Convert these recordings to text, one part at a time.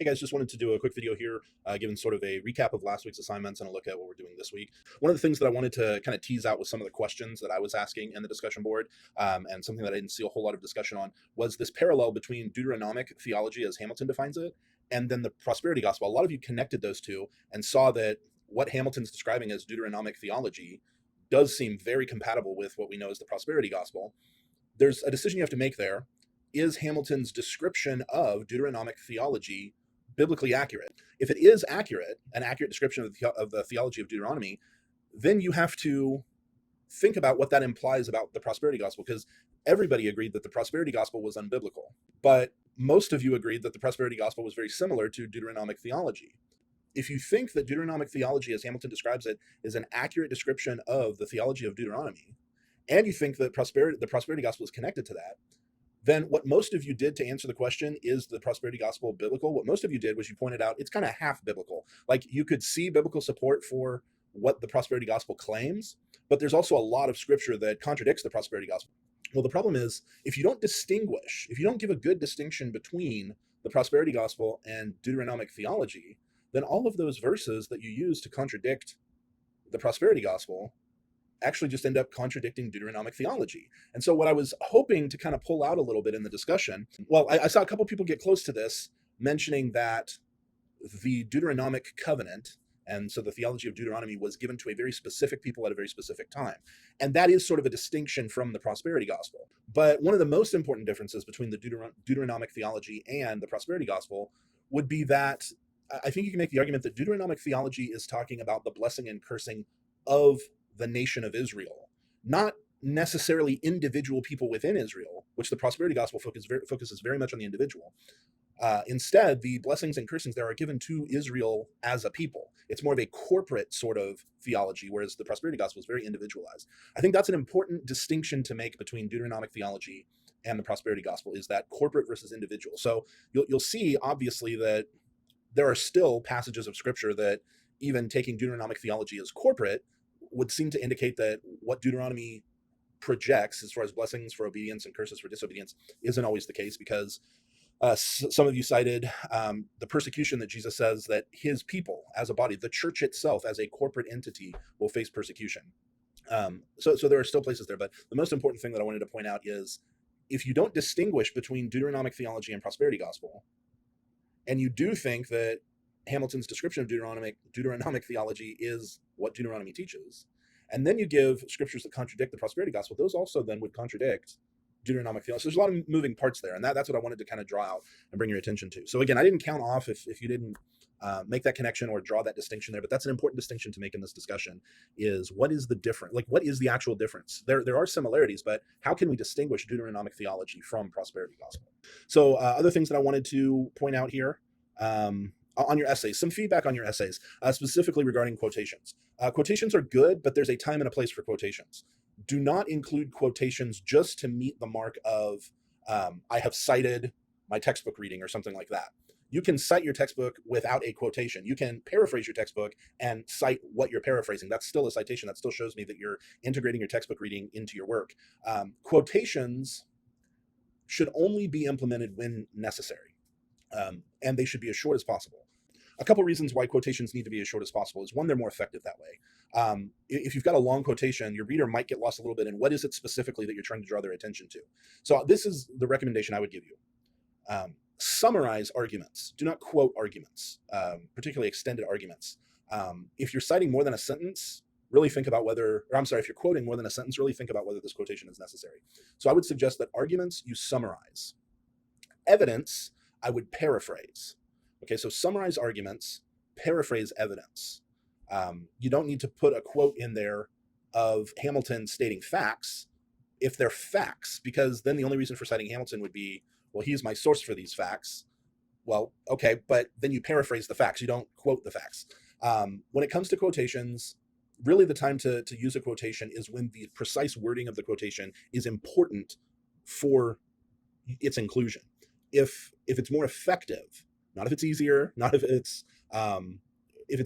Hey guys, just wanted to do a quick video here, giving sort of a recap of last week's assignments and a look at what we're doing this week. One of the things that I wanted to kind of tease out with some of the questions that I was asking in the discussion board, and something that I didn't see a whole lot of discussion on, was this parallel between Deuteronomic theology, as Hamilton defines it, and then the prosperity gospel. A lot of you connected those two and saw that what Hamilton's describing as Deuteronomic theology does seem very compatible with what we know as the prosperity gospel. There's a decision you have to make there. Is Hamilton's description of Deuteronomic theology biblically accurate? If it is accurate, an accurate description of the theology of Deuteronomy, then you have to think about what that implies about the prosperity gospel, because everybody agreed that the prosperity gospel was unbiblical. But most of you agreed that the prosperity gospel was very similar to Deuteronomic theology. If you think that Deuteronomic theology, as Hamilton describes it, is an accurate description of the theology of Deuteronomy, and you think that the prosperity gospel is connected to that, then what most of you did to answer the question, is the prosperity gospel biblical? What most of you did was you pointed out it's kind of half biblical. Like, you could see biblical support for what the prosperity gospel claims, but there's also a lot of scripture that contradicts the prosperity gospel. Well, the problem is, if you don't distinguish, if you don't give a good distinction between the prosperity gospel and Deuteronomic theology, then all of those verses that you use to contradict the prosperity gospel actually just end up contradicting Deuteronomic theology. And so what I was hoping to kind of pull out a little bit in the discussion, well, I saw a couple people get close to this, mentioning that the Deuteronomic covenant, and so the theology of Deuteronomy, was given to a very specific people at a very specific time. And that is sort of a distinction from the prosperity gospel. But one of the most important differences between the Deuteronomic theology and the prosperity gospel would be that I think you can make the argument that Deuteronomic theology is talking about the blessing and cursing of the nation of Israel, not necessarily individual people within Israel, which the prosperity gospel focuses very much on the individual. Instead, the blessings and cursings there are given to Israel as a people. It's more of a corporate sort of theology, whereas the prosperity gospel is very individualized. I think that's an important distinction to make between Deuteronomic theology and the prosperity gospel, is that corporate versus individual. So you'll see, obviously, that there are still passages of scripture that, even taking Deuteronomic theology as corporate, would seem to indicate that what Deuteronomy projects as far as blessings for obedience and curses for disobedience isn't always the case, because some of you cited the persecution that Jesus says that his people as a body, the church itself as a corporate entity, will face persecution. So there are still places there, but the most important thing that I wanted to point out is, if you don't distinguish between Deuteronomic theology and prosperity gospel, and you do think that Hamilton's description of Deuteronomic theology is what Deuteronomy teaches, and then you give scriptures that contradict the prosperity gospel, those also then would contradict Deuteronomic theology. So there's a lot of moving parts there, and that's what I wanted to kind of draw out and bring your attention to. So again, I didn't count off if you didn't make that connection or draw that distinction there, but that's an important distinction to make in this discussion, is what is the difference? Like, what is the actual difference? There are similarities, but how can we distinguish Deuteronomic theology from prosperity gospel? So other things that I wanted to point out here, on your essays, some feedback on your essays, specifically regarding quotations. Quotations are good, but there's a time and a place for quotations. Do not include quotations just to meet the mark of, I have cited my textbook reading or something like that. You can cite your textbook without a quotation. You can paraphrase your textbook and cite what you're paraphrasing. That's still a citation. That still shows me that you're integrating your textbook reading into your work. Quotations should only be implemented when necessary, and they should be as short as possible. A couple reasons why quotations need to be as short as possible is, one, they're more effective that way. If you've got a long quotation, your reader might get lost a little bit in what is it specifically that you're trying to draw their attention to. So this is the recommendation I would give you. Summarize arguments. Do not quote arguments, particularly extended arguments. If you're citing more than a sentence, really think about whether, or I'm sorry, if you're quoting more than a sentence, really think about whether this quotation is necessary. So I would suggest that arguments you summarize. Evidence, I would paraphrase. Okay, so summarize arguments, paraphrase evidence. You don't need to put a quote in there of Hamilton stating facts if they're facts, because then the only reason for citing Hamilton would be, well, he's my source for these facts. Well, okay, but then you paraphrase the facts. You don't quote the facts. When it comes to quotations, really the time to use a quotation is when the precise wording of the quotation is important for its inclusion. If it's more effective, not if it's easier, not if it's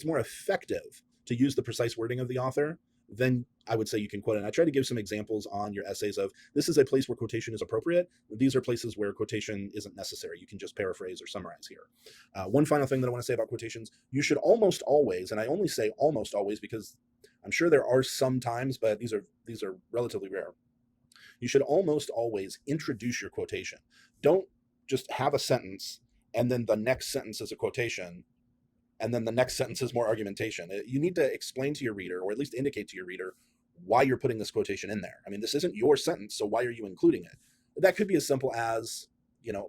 more effective to use the precise wording of the author, then I would say you can quote it. And I try to give some examples on your essays of this is a place where quotation is appropriate. These are places where quotation isn't necessary. You can just paraphrase or summarize here. One final thing that I want to say about quotations, you should almost always, and I only say almost always because I'm sure there are some times, but these are relatively rare. You should almost always introduce your quotation. Don't just have a sentence and then the next sentence is a quotation and then the next sentence is more argumentation. You need to explain to your reader, or at least indicate to your reader, why you're putting this quotation in there. I mean, this isn't your sentence, so why are you including it? That could be as simple as,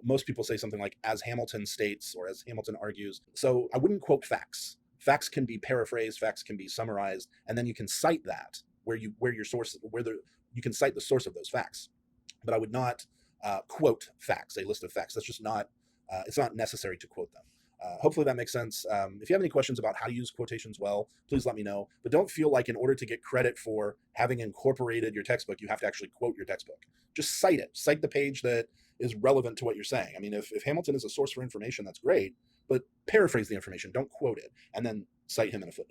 most people say something like, as Hamilton states, or as Hamilton argues. So I wouldn't quote facts. Facts can be paraphrased, facts can be summarized, and then you can cite that you can cite the source of those facts. But I would not quote facts, a list of facts. That's just not, it's not necessary to quote them. Hopefully that makes sense. If you have any questions about how to use quotations well, please let me know. But don't feel like in order to get credit for having incorporated your textbook, you have to actually quote your textbook. Just cite it. Cite the page that is relevant to what you're saying. I mean, if Hamilton is a source for information, that's great, but paraphrase the information. Don't quote it, and then cite him in a footnote.